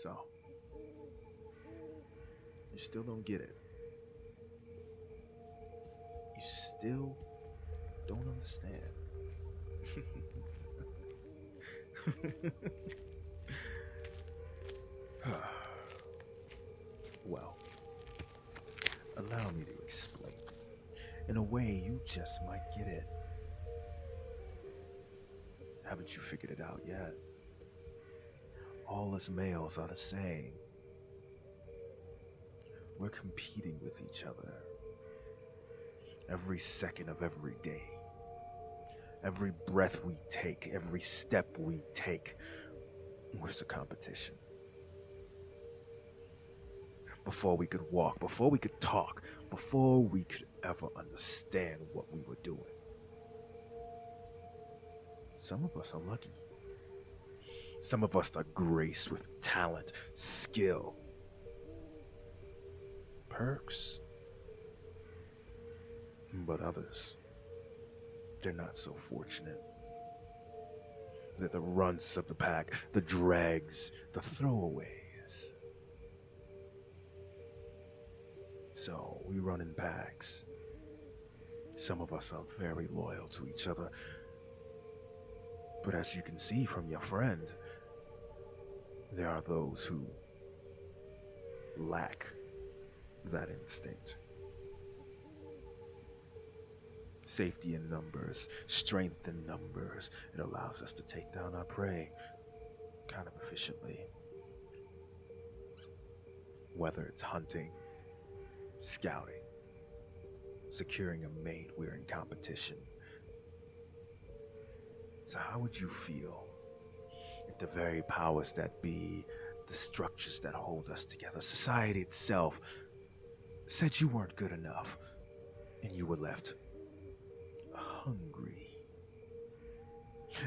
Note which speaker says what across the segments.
Speaker 1: So, you still don't get it. You still don't understand. Well, allow me to explain. In a way, you just might get it. Haven't you figured it out yet? All us males are the same. We're competing with each other every second of every day. Every breath we take, every step we take was a competition. Before we could walk, before we could talk, before we could ever understand what we were doing. Some of us are lucky. Some of us are graced with talent, skill, perks. But others, they're not so fortunate. They're the runts of the pack, the dregs, the throwaways. So we run in packs. Some of us are very loyal to each other. But as you can see from your friend, there are those who lack that instinct. Safety in numbers, strength in numbers. It allows us to take down our prey kind of efficiently. Whether it's hunting, scouting, securing a mate, we're in competition. So how would you feel if the very powers that be, the structures that hold us together, society itself, said you weren't good enough and you were left hungry?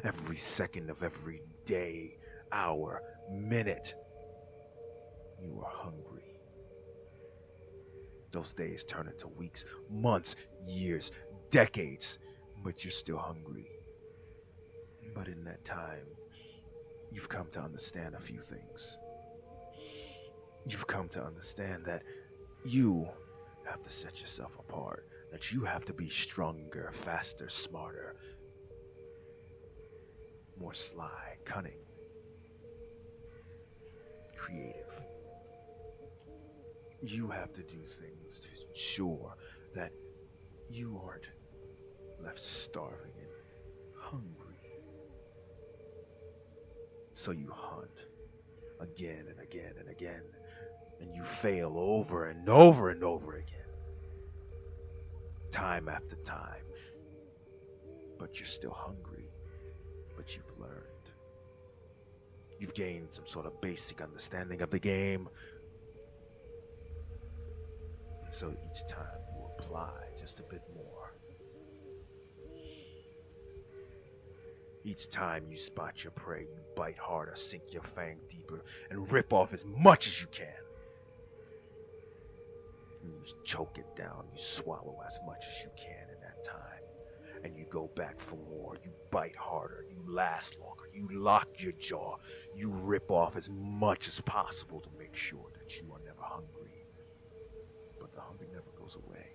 Speaker 1: Every second of every day, hour, minute, you are hungry. Those days turn into weeks, months, years, decades, but you're still hungry. But in that time, you've come to understand a few things. You've come to understand that you have to set yourself apart, that you have to be stronger, faster, smarter, more sly, cunning, creative. You have to do things to ensure that you aren't left starving and hungry. So you hunt again and again and again, and you fail over and over and over again, time after time. But you're still hungry, but you've learned. You've gained some sort of basic understanding of the game. And so each time you apply just a bit more. Each time you spot your prey, you bite harder, sink your fang deeper, and rip off as much as you can. And you choke it down, you swallow as much as you can in that time. And you go back for more, you bite harder, you last longer, you lock your jaw, you rip off as much as possible to make sure that you are never hungry. But the hunger never goes away,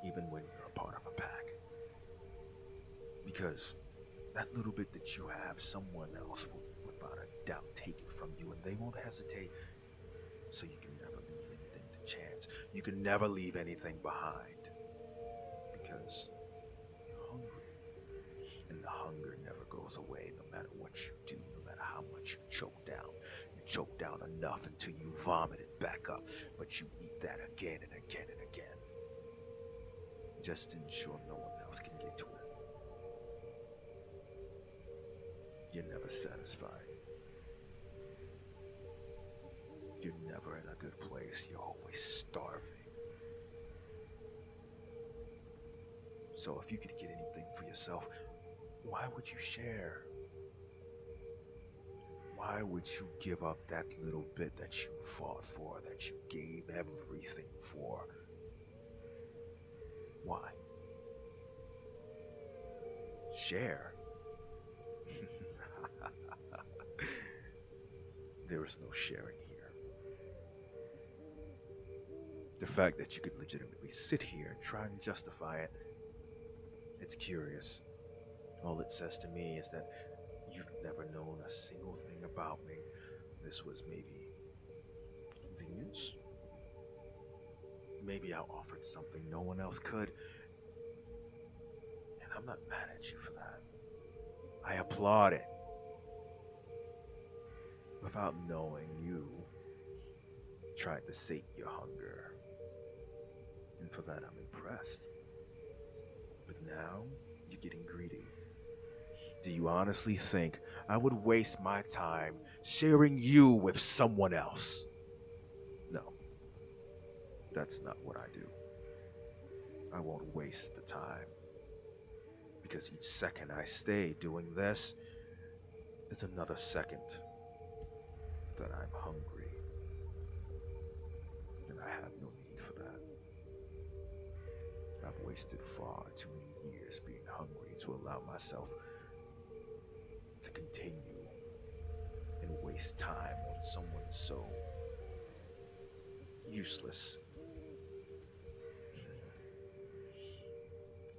Speaker 1: even when you're a part of a pack. Because that little bit that you have, someone else will without a doubt take it from you, and they won't hesitate. So you can never leave anything to chance. You can never leave anything behind, because you're hungry. And the hunger never goes away, no matter what you do, no matter how much you choke down. You choke down enough until you vomit it back up, but you eat that again and again and again, just to ensure no one else can get to it. You're never satisfied. You're never in a good place. You're always starving. So if you could get anything for yourself, why would you share? Why would you give up that little bit that you fought for, that you gave everything for? Why? Share. there is no sharing here. The fact that you could legitimately sit here and try and justify it, it's curious. All it says to me is that you've never known a single thing about me. This was maybe convenience. Maybe I offered something no one else could, and I'm not mad at you for that. I applaud it. Without knowing, you tried to sate your hunger, and for that I'm impressed. But now you're getting greedy. Do you honestly think I would waste my time sharing you with someone else? No, that's not what I do. I won't waste the time, because each second I stay doing this is another second that I'm hungry, and I have no need for that. I've wasted far too many years being hungry to allow myself to continue and waste time on someone so useless.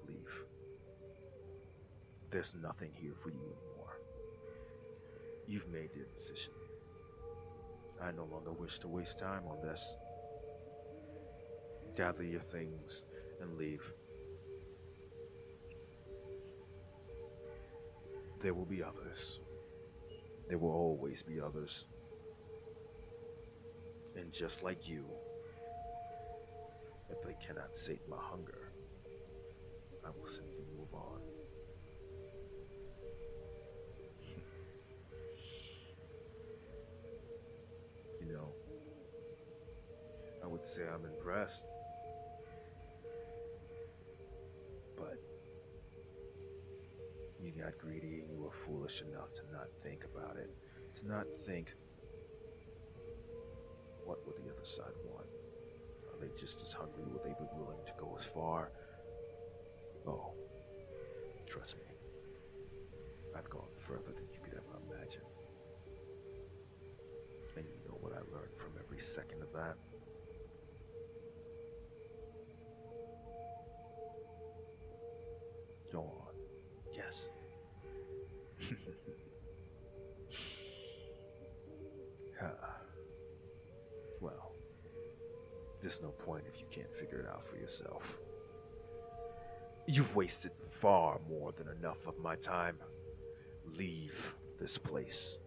Speaker 1: Leave. There's nothing here for you anymore. You've made your decision. I no longer wish to waste time on this. Gather your things and leave. There will be others. There will always be others. And just like you, if they cannot sate my hunger, I will simply move on. You know, I would say I'm impressed, but you got greedy and you were foolish enough to not think about it, to not think, what would the other side want? Are they just as hungry? Will they be willing to go as far? Oh, trust me, I've gone further than you could ever imagine. And you know what I learned from every second of that? Go on. Yes. Well, there's no point if you can't figure it out for yourself. You've wasted far more than enough of my time. Leave this place.